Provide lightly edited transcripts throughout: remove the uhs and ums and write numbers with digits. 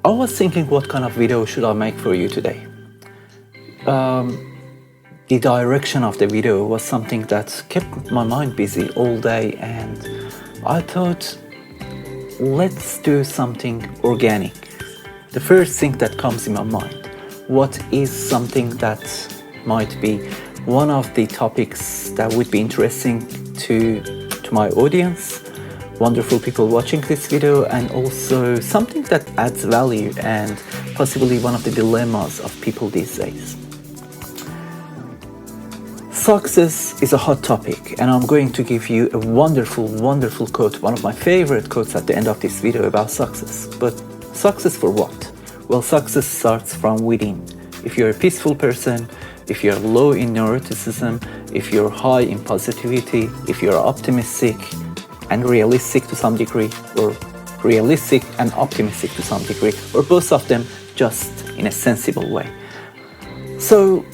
I was thinking what kind of video should I make for you today. The direction of the video was something that kept my mind busy all day, and I thought, let's do something organic. The first thing that comes in my mind, what is something that might be one of the topics that would be interesting to my audience, wonderful people watching this video, and also something that adds value and possibly one of the dilemmas of people these days. Success is a hot topic, and I'm going to give you a wonderful quote, one of my favorite quotes at the end of this video about success. But success for what? Well, success starts from within. If you're a peaceful person, if you're low in neuroticism, if you're high in positivity, if you're optimistic and realistic to some degree, or realistic and optimistic to some degree, or both of them just in a sensible way. So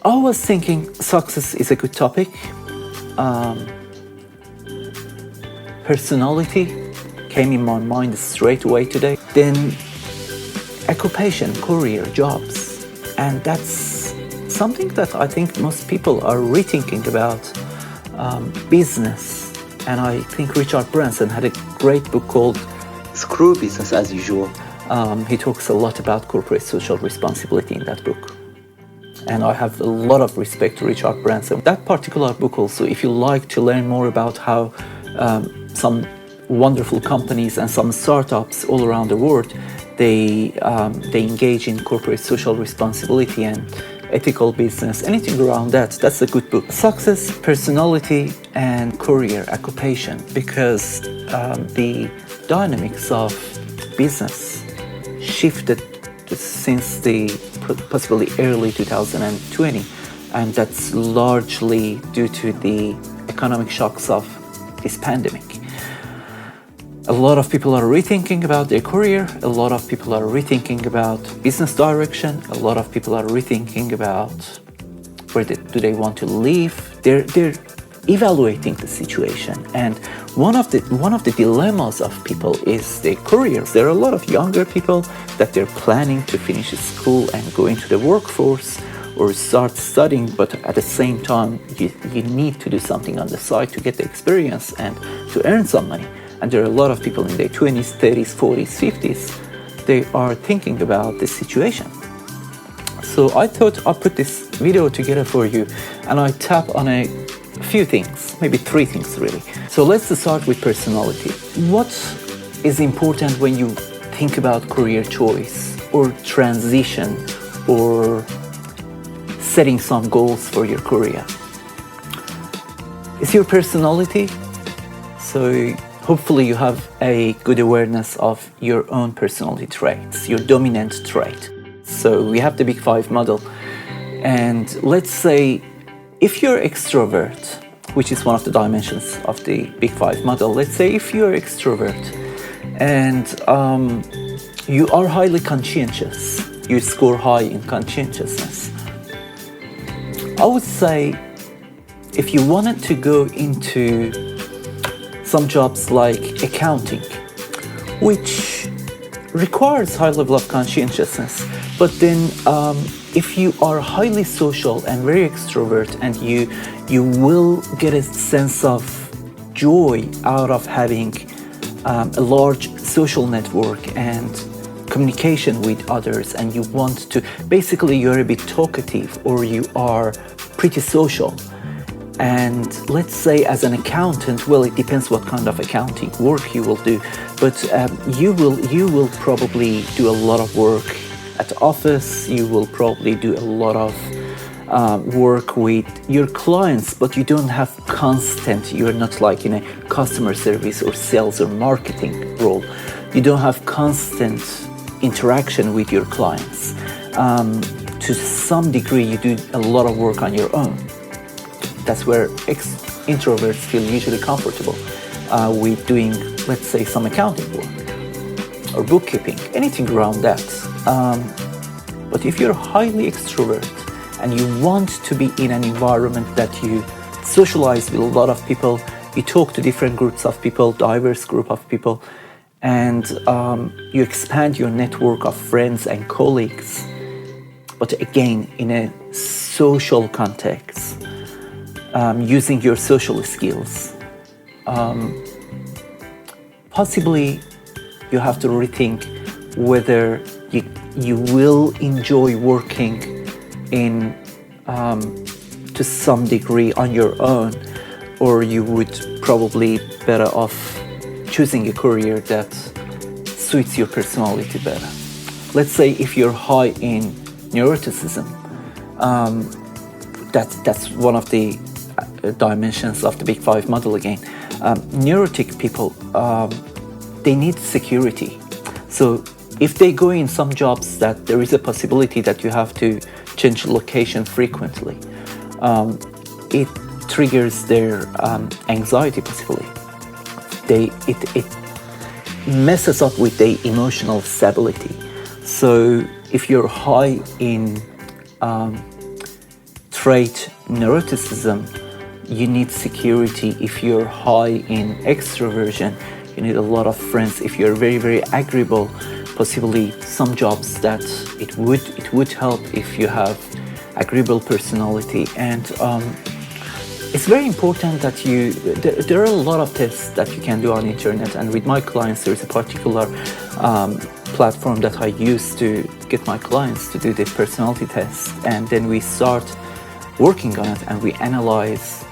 I was thinking success is a good topic. Personality came in my mind straight away today. Then occupation, career, jobs. And that's something that I think most people are rethinking about. Business. And I think Richard Branson had a great book called Screw Business as Usual. He talks a lot about corporate social responsibility in that book. And I have a lot of respect to Richard Branson. That particular book also, if you like to learn more about how some wonderful companies and some startups all around the world, they engage in corporate social responsibility and ethical business, anything around that, that's a good book. Success, personality, and career, occupation, because the dynamics of business shifted since the possibly early 2020, and that's largely due to the economic shocks of this pandemic. A lot of people are rethinking about their career, a lot of people are rethinking about business direction, a lot of people are rethinking about where do they want to live. They're evaluating the situation, and one of the dilemmas of people is their careers. There are a lot of younger people that they're planning to finish school and go into the workforce or start studying, but at the same time you need to do something on the side to get the experience and to earn some money. And there are a lot of people in their 20s, 30s, 40s, 50s, they are thinking about this situation. So I thought I'd put this video together for you, and I tap on a few things, maybe three things really. So let's start with personality. What is important when you think about career choice or transition or setting some goals for your career? It's your personality. So hopefully you have a good awareness of your own personality traits, your dominant trait. So we have the Big Five model, and let's say if you're extrovert, which is one of the dimensions of the Big Five model, let's say if you're extrovert and you are highly conscientious, you score high in conscientiousness, I would say if you wanted to go into some jobs like accounting, which requires high level of conscientiousness, but then if you are highly social and very extrovert, and you will get a sense of joy out of having a large social network and communication with others, and you want to, basically you're a bit talkative or you are pretty social. And let's say as an accountant, well, it depends what kind of accounting work you will do, but you will probably do a lot of work at the office. You will probably do a lot of work with your clients, but you don't have constant, you're not like in a customer service or sales or marketing role. You don't have constant interaction with your clients. To some degree, you do a lot of work on your own. That's where introverts feel usually comfortable with doing, let's say, some accounting work or bookkeeping, anything around that. But if you're highly extrovert and you want to be in an environment that you socialize with a lot of people, you talk to different groups of people, diverse group of people, and you expand your network of friends and colleagues, but again in a social context, using your social skills. Possibly you have to rethink whether you will enjoy working in to some degree on your own, or you would probably better off choosing a career that suits your personality better. Let's say if you're high in neuroticism, that's one of the dimensions of the Big Five model again. Neurotic people, they need security. So if they go in some jobs that there is a possibility that you have to change location frequently, it triggers their anxiety possibly. It messes up with their emotional stability. So if you're high in trait neuroticism, you need security. If you're high in extraversion, you need a lot of friends. If you're very, very agreeable, possibly some jobs that it would help if you have agreeable personality. And it's very important that there are a lot of tests that you can do on the internet, and with my clients there's a particular platform that I use to get my clients to do the personality test, and then we start working on it and we analyze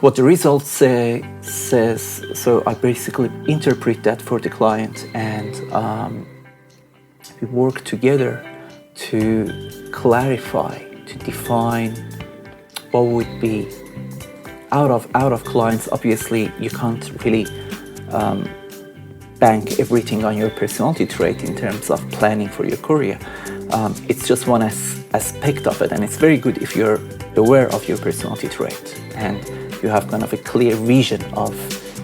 what the results says. So I basically interpret that for the client, and we work together to clarify, to define what would be out of clients. Obviously you can't really bank everything on your personality trait in terms of planning for your career. It's just one aspect of it, and it's very good if you're aware of your personality trait and you have kind of a clear vision of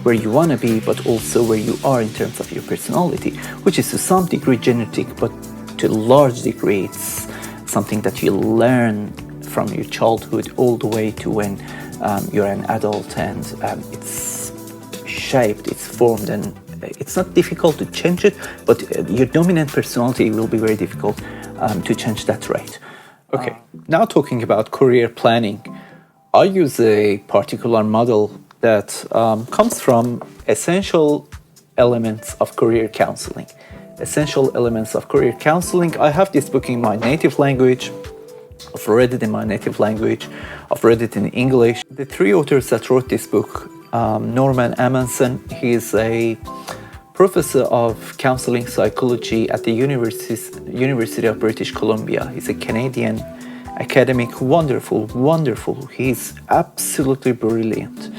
where you want to be, but also where you are in terms of your personality, which is to some degree genetic, but to a large degree it's something that you learn from your childhood all the way to when you're an adult, and it's shaped, it's formed, and it's not difficult to change it, but your dominant personality will be very difficult to change that trait. Okay, now talking about career planning, I use a particular model that comes from essential elements of career counseling. Essential elements of career counseling. I have this book in my native language. I've read it in my native language. I've read it in English. The three authors that wrote this book, Norman Amundsen, he is a professor of counseling psychology at the University of British Columbia. He's a Canadian academic, wonderful. He's absolutely brilliant.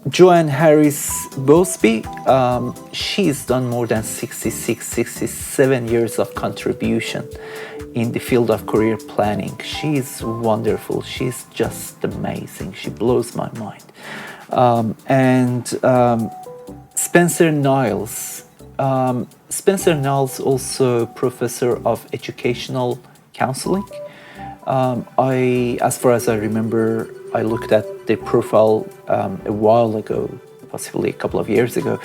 Joanne Harris Bosby, she's done more than 67 years of contribution in the field of career planning. She's wonderful. She's just amazing. She blows my mind. And Spencer Niles. Spencer Niles, also professor of educational counseling. As far as I remember, I looked at the profile a while ago, possibly a couple of years ago.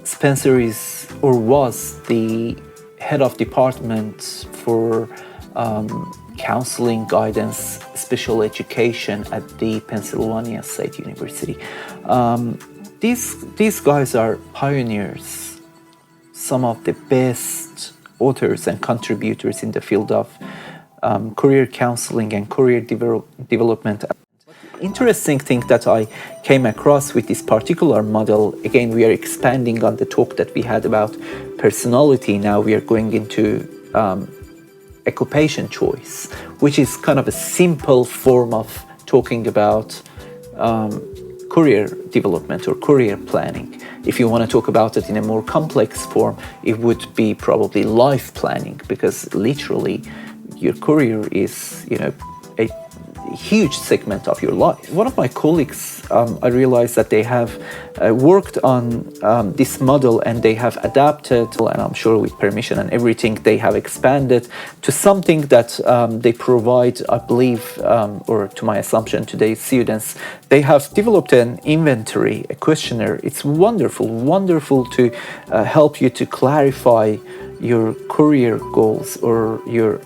Spencer is or was the head of department for counseling, guidance, special education at the Pennsylvania State University. These guys are pioneers, some of the best authors and contributors in the field of career counseling and career development. Interesting thing that I came across with this particular model, again we are expanding on the talk that we had about personality. Now we are going into occupation choice, which is kind of a simple form of talking about career development or career planning. If you want to talk about it in a more complex form, it would be probably life planning, because literally your career is, huge segment of your life. One of my colleagues, I realized that they have worked on this model, and they have adapted, and I'm sure with permission and everything, they have expanded to something that they provide, I believe, or to my assumption, today's students. They have developed an inventory, a questionnaire. It's wonderful to help you to clarify your career goals, or your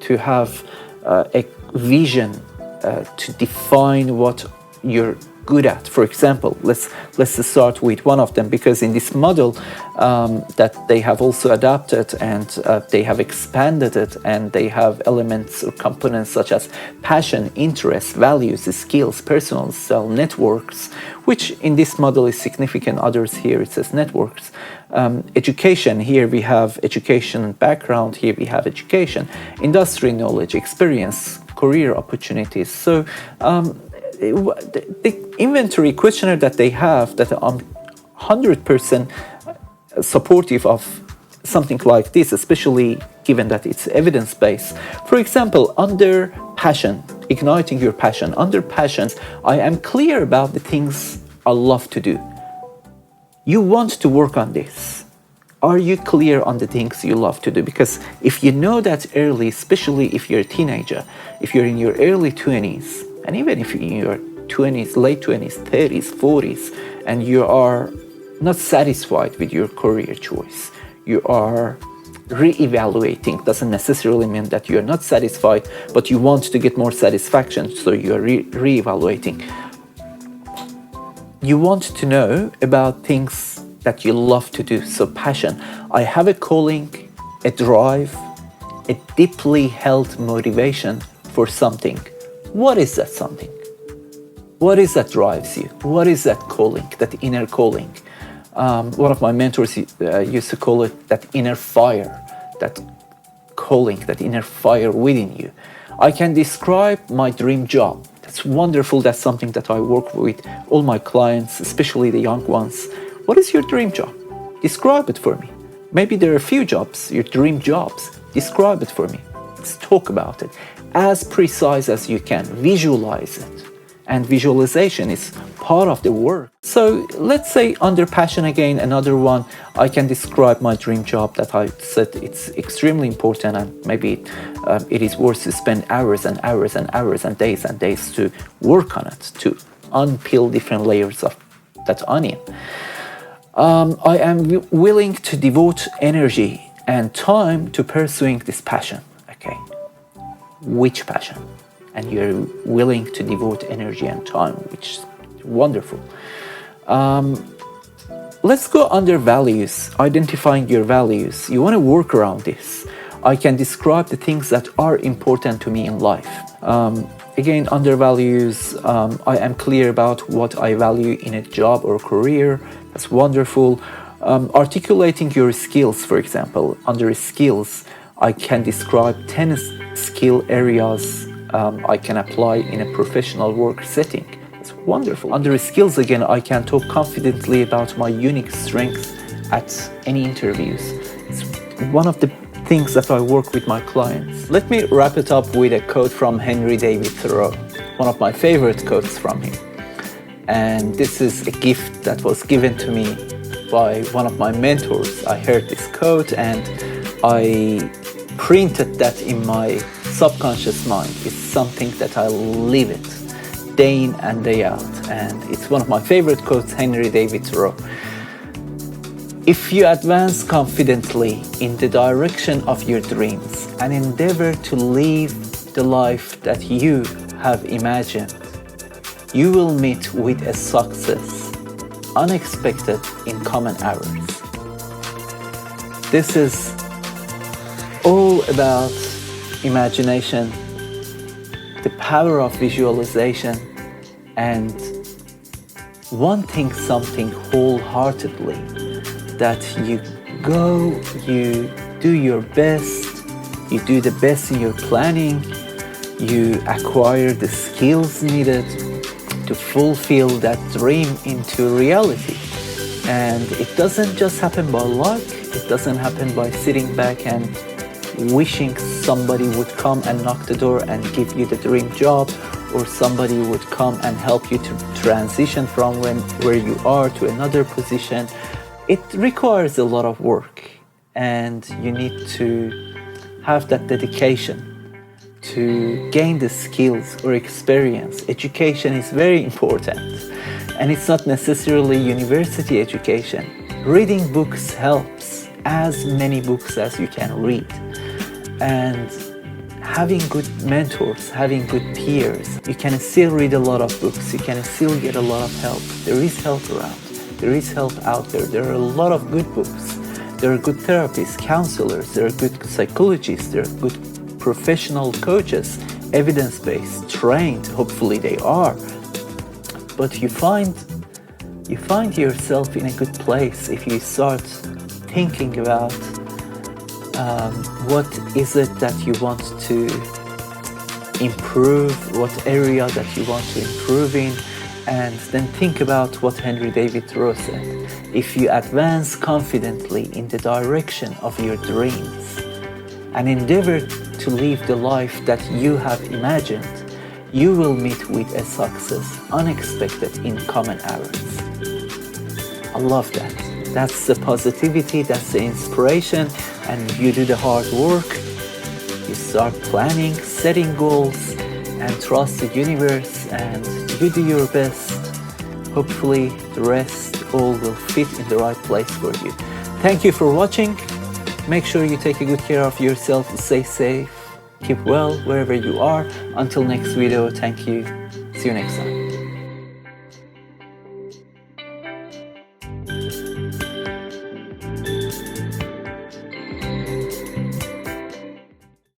to have a vision to define what you're good at. For example, let's start with one of them, because in this model that they have also adapted, and they have expanded it, and they have elements or components such as passion, interests, values, skills, personal style, networks, which in this model is significant. Others here it says networks. Education, here we have education and background, here we have education, industry knowledge, experience, career opportunities. So the inventory questionnaire that they have, that I'm 100% supportive of something like this, especially given that it's evidence-based. For example, under passion, igniting your passion. Under passions, I am clear about the things I love to do. You want to work on this. Are you clear on the things you love to do? Because if you know that early, especially if you're a teenager, if you're in your early 20s, and even if you're in your 20s, late 20s, 30s, 40s, and you are not satisfied with your career choice, you are re-evaluating. Doesn't necessarily mean that you're not satisfied, but you want to get more satisfaction, so you're re-evaluating. You want to know about things that you love to do. So passion. I have a calling, a drive, a deeply held motivation for something. What is that something? What is that drives you? What is that calling, that inner calling? One of my mentors used to call it that inner fire, that calling, that inner fire within you. I can describe my dream job. That's wonderful. That's something that I work with all my clients, especially the young ones. What is your dream job? Describe it for me. Maybe there are a few jobs, your dream jobs. Describe it for me. Let's talk about it. As precise as you can. Visualize it. And visualization is part of the work. So let's say under passion again, another one, I can describe my dream job that I said it's extremely important, and maybe it is worth to spend hours and hours and hours and days to work on it, to unpeel different layers of that onion. I am willing to devote energy and time to pursuing this passion. Okay, which passion? And you're willing to devote energy and time, which is wonderful. Let's go under values, identifying your values. You want to work around this. I can describe the things that are important to me in life. Again, under values, I am clear about what I value in a job or career. That's wonderful. Articulating your skills, for example. Under skills, I can describe 10 skill areas I can apply in a professional work setting. It's wonderful. Under skills again, I can talk confidently about my unique strengths at any interviews. It's one of the things that I work with my clients. Let me wrap it up with a quote from Henry David Thoreau, one of my favorite quotes from him. And this is a gift that was given to me by one of my mentors. I heard this quote and I printed that in my subconscious mind. It's something that I live it day in and day out, and it's one of my favorite quotes, Henry David Thoreau. If you advance confidently in the direction of your dreams and endeavor to live the life that you have imagined, you will meet with a success unexpected in common hours. This is all about imagination, the power of visualization, and wanting something wholeheartedly, that you go, you do your best, you do the best in your planning, you acquire the skills needed to fulfill that dream into reality. And it doesn't just happen by luck, it doesn't happen by sitting back and wishing somebody would come and knock the door and give you the dream job, or somebody would come and help you to transition from where you are to another position. It requires a lot of work, and you need to have that dedication to gain the skills or experience. Education is very important, and it's not necessarily university education. Reading books helps, as many books as you can read, and having good mentors, having good peers. You can still read a lot of books, you can still get a lot of help. There is help around, there is help out there. There are a lot of good books. There are good therapists, counselors, there are good psychologists, there are good professional coaches, evidence-based, trained, hopefully they are. But you find yourself in a good place if you start thinking about what is it that you want to improve, what area that you want to improve in, and then think about what Henry David Thoreau said. If you advance confidently in the direction of your dreams and endeavor to live the life that you have imagined, you will meet with a success unexpected in common errors. I love that. That's the positivity, that's the inspiration, and you do the hard work. You start planning, setting goals, and trust the universe, and you do your best. Hopefully the rest all will fit in the right place for you. Thank you for watching. Make sure you take a good care of yourself, stay safe, keep well wherever you are. Until next video, thank you. See you next time.